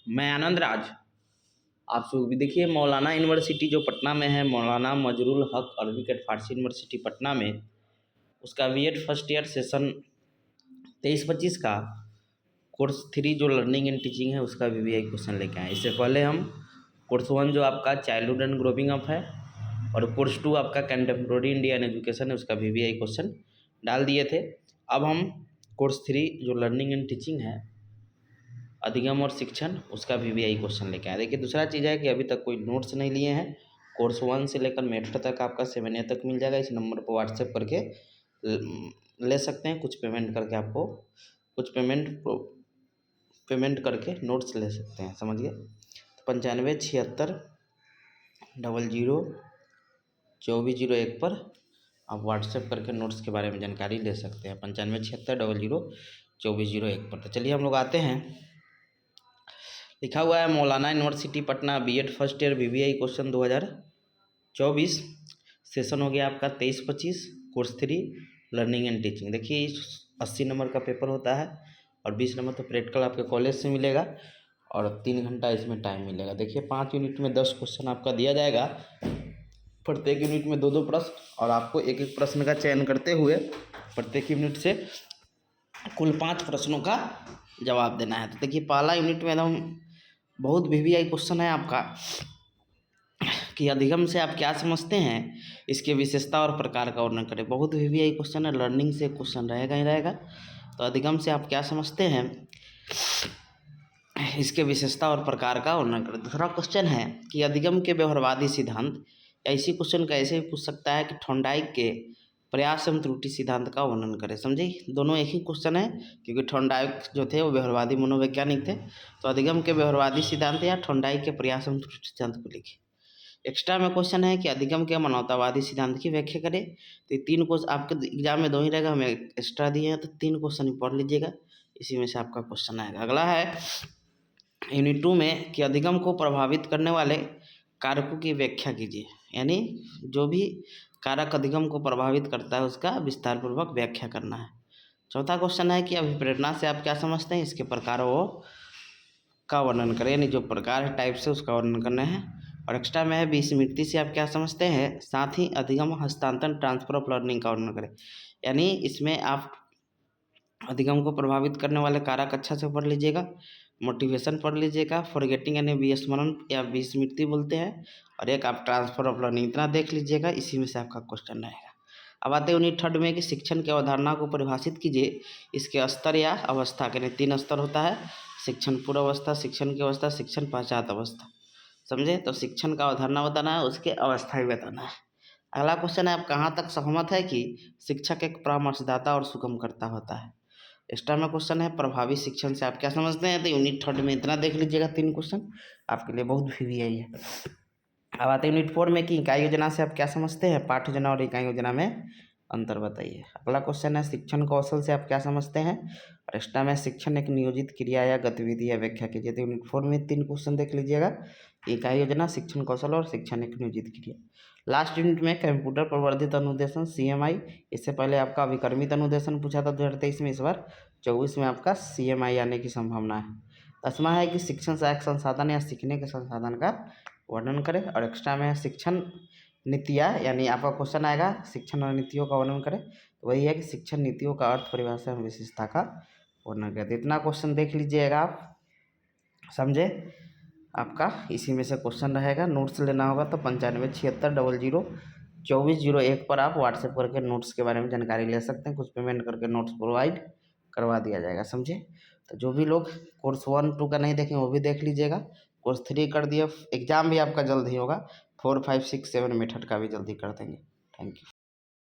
मैं आनंद राज आप सब भी देखिए मौलाना यूनिवर्सिटी जो पटना में है, मौलाना मजरूल हक Arabic and Farsi university Patna में, उसका बीएड फर्स्ट ईयर सेशन 23-25 का कोर्स 3 जो लर्निंग एंड टीचिंग है उसका वीवीआई क्वेश्चन लेके आए। इससे पहले हम कोर्स 1 जो आपका चाइल्डहुड एंड ग्रोविंग अप है और कोर्स 2 आपका कंटेम्प्रेरी इंडियन एजुकेशन है उसका वीवीआई क्वेश्चन डाल दिए थे। अब हम कोर्स 3 जो लर्निंग एंड टीचिंग है, अधिगम और शिक्षण, उसका वीवीआई क्वेश्चन लेके आए। देखिए दूसरा चीज़ है कि अभी तक कोई नोट्स नहीं लिए हैं। कोर्स 1 से लेकर मेथड तक आपका 7A तक मिल जाएगा। इस नंबर पर व्हाट्सएप करके ले सकते हैं। कुछ पेमेंट करके आपको पेमेंट करके नोट्स ले सकते हैं, समझिए। तो 9576002401 पर आप व्हाट्सएप करके नोट्स के बारे में जानकारी ले सकते हैं। 9576002401 पर। तो चलिए हम लोग आते हैं। लिखा हुआ है Maulana university Patna BEd first year VVI question 2024 session हो गया आपका 23-25 कोर्स 3 लर्निंग एंड टीचिंग। देखिए 80 नंबर का पेपर होता है और 20 नंबर तो प्रैक्टिकल आपके कॉलेज से मिलेगा और 3 घंटा इसमें टाइम मिलेगा। देखिए 5 यूनिट में 10 क्वेश्चन आपका दिया जाएगा। प्रत्येक यूनिट में 2-2 प्रश्न और आपको एक एक प्रश्न का चयन करते हुए प्रत्येक यूनिट से कुल 5 प्रश्नों का जवाब देना है। तो देखिए पहला यूनिट में एकदम बहुत वीवीआई क्वेश्चन है आपका कि अधिगम से आप क्या समझते हैं, इसके विशेषता और प्रकार का वर्णन करें। बहुत वीवीआई क्वेश्चन है, लर्निंग से क्वेश्चन रहेगा ही रहेगा। तो अधिगम से आप क्या समझते हैं, इसके विशेषता और प्रकार का वर्णन करें। दूसरा क्वेश्चन है कि अधिगम के व्यवहारवादी सिद्धांत, ऐसी क्वेश्चन कैसे भी पूछ सकता है कि थॉर्नडाइक के प्रयास एवं त्रुटि सिद्धांत का वर्णन करें। समझे, दोनों एक ही क्वेश्चन है क्योंकि थॉर्नडाइक जो थे वो व्यवहारवादी मनोवैज्ञानिक थे। तो अधिगम के व्यवहारवादी सिद्धांत या थॉर्नडाइक के प्रयास एवं त्रुटि सिद्धांत को लिखे। एक्स्ट्रा में क्वेश्चन है कि अधिगम के मानवतावादी सिद्धांत की व्याख्या करें। तो 3 क्वेश्चन आपके एग्जाम में 2 ही रहेगा, हमें एक्स्ट्रा दिए हैं तो 3 क्वेश्चन ही पढ़ लीजिएगा, इसी में से आपका क्वेश्चन आएगा। अगला है यूनिट 2 में कि अधिगम को प्रभावित करने वाले कारकों की व्याख्या कीजिए, यानी जो भी कारक अधिगम को प्रभावित करता है उसका विस्तार पूर्वक व्याख्या करना है। चौथा क्वेश्चन है कि अभिप्रेरणा से आप क्या समझते हैं, इसके प्रकारों का वर्णन करें, यानी जो प्रकार है टाइप से उसका वर्णन करना है। और एक्स्ट्रा में है विस्मृति से आप क्या समझते हैं, साथ ही अधिगम हस्तांतरण ट्रांसफर ऑफ लर्निंग का वर्णन करें। यानी इसमें आप अधिगम को प्रभावित करने वाले कारक अच्छा से पढ़ लीजिएगा, मोटिवेशन पढ़ लीजिएगा, फॉरगेटिंग यानी विस्मरण या विस्मृति बोलते हैं, और एक आप ट्रांसफर ऑफ लर्निंग, इतना देख लीजिएगा, इसी में से आपका क्वेश्चन रहेगा। अब आते हैं यूनिट 3 में कि शिक्षण की अवधारणा को परिभाषित कीजिए, इसके स्तर या अवस्था के, 3 स्तर होता है, शिक्षण पूर्व अवस्था, शिक्षण की अवस्था, शिक्षण पश्चात अवस्था। समझे, तो शिक्षण का अवधारणा बताना है, उसके अवस्था भी बताना है। अगला क्वेश्चन है आप कहाँ तक सहमत है कि शिक्षक एक परामर्शदाता और सुगमकर्ता होता है। एक्स्ट्रा में क्वेश्चन है प्रभावी शिक्षण से आप क्या समझते हैं। तो यूनिट 3 में इतना देख लीजिएगा, 3 क्वेश्चन आपके लिए बहुत वीवीआई है। अब आते हैं यूनिट 4 में कि इकाई योजना से आप क्या समझते हैं, पाठ योजना और इकाई योजना में अंतर बताइए। अगला क्वेश्चन है शिक्षण कौशल से आप क्या समझते हैं, और एक्स्ट्रा में शिक्षण एक नियोजित क्रिया या गतिविधि या व्याख्या कीजिए। तो यूनिट 4 में 3 क्वेश्चन देख लीजिएगा, इकाई योजना, शिक्षण कौशल और शिक्षण एक नियोजित क्रिया। लास्ट यूनिट में कंप्यूटर प्रवर्धित अनुदेशन CMI, इससे पहले आपका अभिकर्मित अनुदेशन पूछा था 2023 में, इस बार 24 में आपका CMI आने की संभावना है। 10वां है कि शिक्षण सहायक संसाधन या सीखने के संसाधन का वर्णन करें। और एक्स्ट्रा में शिक्षण नीतियाँ, यानी आपका क्वेश्चन आएगा शिक्षण नीतियों का वर्णन करें। तो वही है कि शिक्षण नीतियों का अर्थ, परिभाषा एवं विशेषता का वर्णन करें। इतना क्वेश्चन देख लीजिएगा आप, समझे। आपका इसी में से क्वेश्चन रहेगा। नोट्स लेना होगा तो 9576002401 पर आप व्हाट्सएप करके नोट्स के बारे में जानकारी ले सकते हैं। कुछ पेमेंट करके नोट्स प्रोवाइड करवा दिया जाएगा, समझे। तो जो भी लोग कोर्स 1, 2 का नहीं देखें वो भी देख लीजिएगा। कोर्स 3 कर दिया, एग्जाम भी आपका जल्द ही होगा। 4, 5, 6, 7 मेथड का भी जल्दी कर देंगे। Thank you.